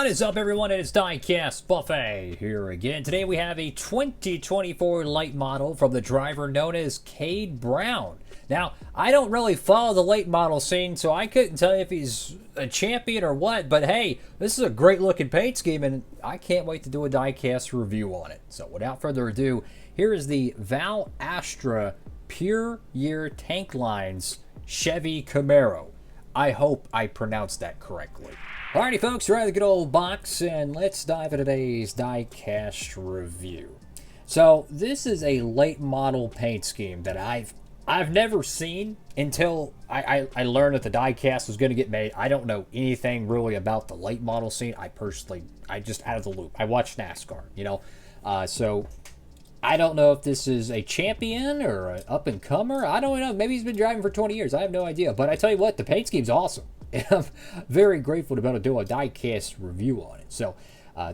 What is up, everyone? It is Diecastbuffet here again. Today we have a 2024 late model from the driver known as Kade Brown. Now, I don't really follow the late model scene, so I couldn't tell you if he's a champion or what, but hey, this is a great looking paint scheme, and I can't wait to do a diecast review on it. So without further ado, here is the Val Astra Puryear Tank Lines Chevy Camaro. I hope I pronounced that correctly. Alrighty folks, we're out of the good old box, and let's dive into today's diecast review. So this is a late model paint scheme that I've never seen until I learned that the diecast was going to get made. I don't know anything really about the late model scene. I just out of the loop. I watch NASCAR, you know, so I don't know if this is a champion or an up-and-comer. I don't know. Maybe he's been driving for 20 years. I have no idea. But I tell you what, the paint scheme's awesome. And I'm very grateful to be able to do a diecast review on it. So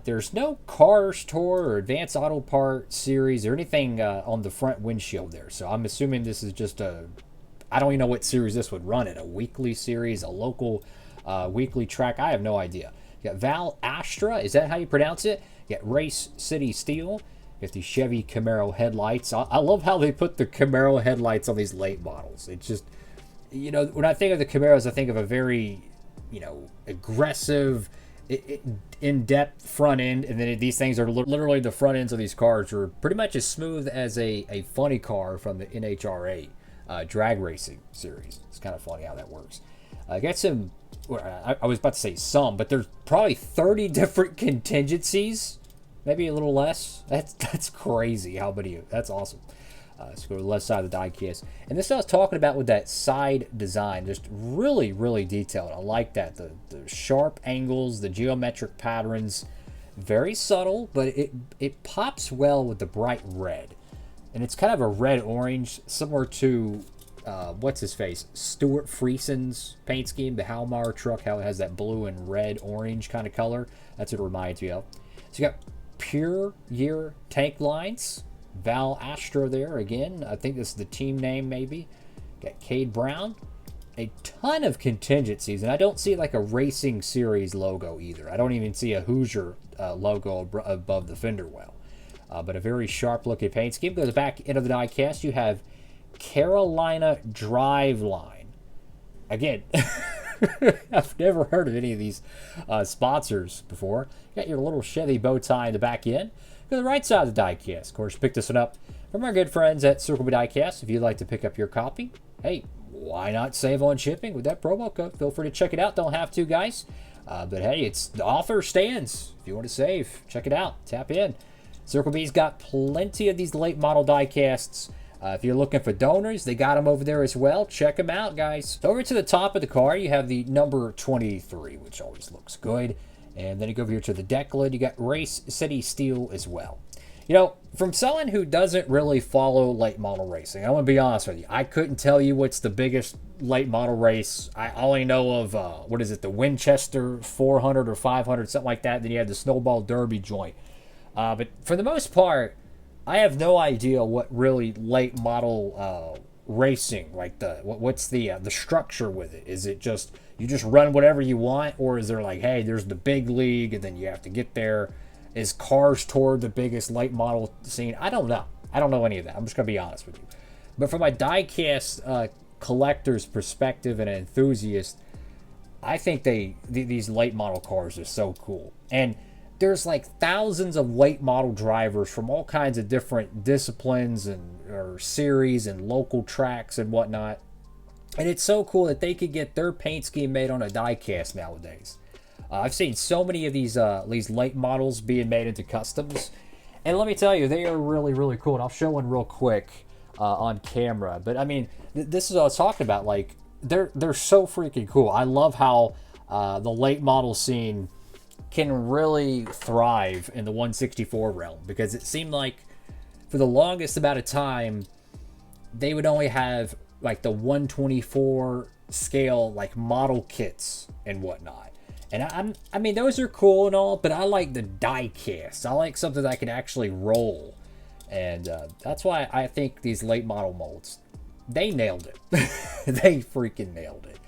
there's no Cars Tour or Advanced Auto Part series or anything on the front windshield there. So I'm assuming this is just I don't even know what series this would run in. A weekly series, a local weekly track. I have no idea. You got Val Astra. Is that how you pronounce it? You got Race City Steel. You got the Chevy Camaro headlights. I love how they put the Camaro headlights on these late models. It's just, you know, when I think of the Camaros, I think of a very, you know, aggressive, in-depth front end, and then these things are literally the front ends of these cars are pretty much as smooth as a funny car from the NHRA drag racing series. It's kind of funny how that works. I got some, I was about to say some, but there's probably 30 different contingencies, maybe a little less. That's crazy how many. That's awesome. Let's go to the left side of the diecast. And this I was talking about with that side design, just really, really detailed. I like that. The sharp angles, the geometric patterns, very subtle, but it pops well with the bright red. And it's kind of a red-orange, similar to, what's his face? Stuart Friesen's paint scheme, the Halmar truck, how it has that blue and red-orange kind of color. That's what it reminds me of. So you got Puryear Tank Lines. Val Astra there again. I think this is the team name, maybe. Got Kade Brown. A ton of contingencies, and I don't see like a racing series logo either. I don't even see a Hoosier logo above the fender well. But a very sharp looking paint scheme. Goes back into the diecast. You have Carolina Drive Line. Again, I've never heard of any of these sponsors before. Got your little Chevy bow tie in the back end. To the right side of the diecast. Of course, pick this one up from our good friends at Circle B Diecast. If you'd like to pick up your copy, hey, why not save on shipping with that promo code? Feel free to check it out. Don't have to, guys. But hey, it's the offer stands. If you want to save, check it out. Tap in. Circle B's got plenty of these late model diecasts. If you're looking for donors, they got them over there as well. Check them out, guys. Over to the top of the car, you have the number 23, which always looks good. And then you go over here to the deck lid, you got Race City Steel as well. You know, from someone who doesn't really follow late model racing, I'm going to be honest with you, I couldn't tell you what's the biggest late model race. I only know of, what is it, the Winchester 400 or 500, something like that. Then you have the Snowball Derby joint. But for the most part, I have no idea what really late model racing, like what's the structure with it. Is it just you just run whatever you want, or is there like, hey, there's the big league and then you have to get there? Is Cars Tour the biggest late model scene? I don't know. I don't know any of that. I'm just gonna be honest with you. But from a diecast collector's perspective and an enthusiast, I think these late model cars are so cool. And there's like thousands of late model drivers from all kinds of different disciplines or series and local tracks and whatnot. And it's so cool that they could get their paint scheme made on a diecast nowadays. I've seen so many of these late models being made into customs. And let me tell you, they are really, really cool. And I'll show one real quick on camera. But I mean, this is what I was talking about. Like, they're so freaking cool. I love how the late model scene can really thrive in the 164 realm, because it seemed like for the longest amount of time they would only have like the 124 scale like model kits and whatnot. And I mean those are cool and all, but I like the diecast. I like something that I can actually roll, and that's why I think these late model molds, they nailed it. They freaking nailed it.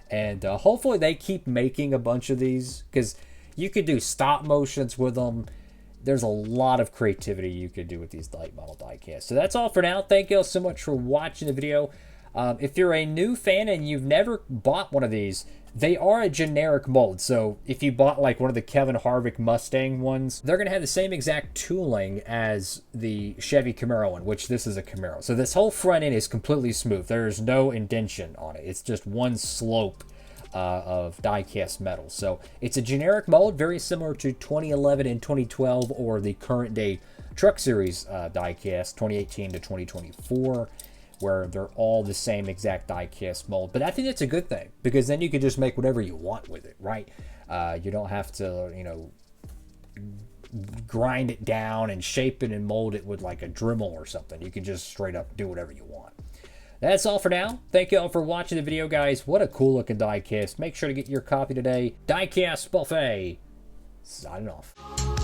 And hopefully they keep making a bunch of these, because You could do stop motions with them. There's a lot of creativity you could do with these light model diecasts. So that's all for now. Thank you all so much for watching the video. If you're a new fan and you've never bought one of these, they are a generic mold. So if you bought like one of the Kevin Harvick Mustang ones, they're going to have the same exact tooling as the Chevy Camaro one, which this is a Camaro. So this whole front end is completely smooth. There's no indentation on it. It's just one slope of die-cast metal. So it's a generic mold, very similar to 2011 and 2012 or the current day Truck Series die-cast, 2018 to 2024, where they're all the same exact die-cast mold. But I think that's a good thing, because then you can just make whatever you want with it, right? You don't have to, you know, grind it down and shape it and mold it with like a Dremel or something. You can just straight up do whatever you want. That's all for now. Thank you all for watching the video, guys. What a cool looking die-cast. Make sure to get your copy today. Diecast Buffet, signing off.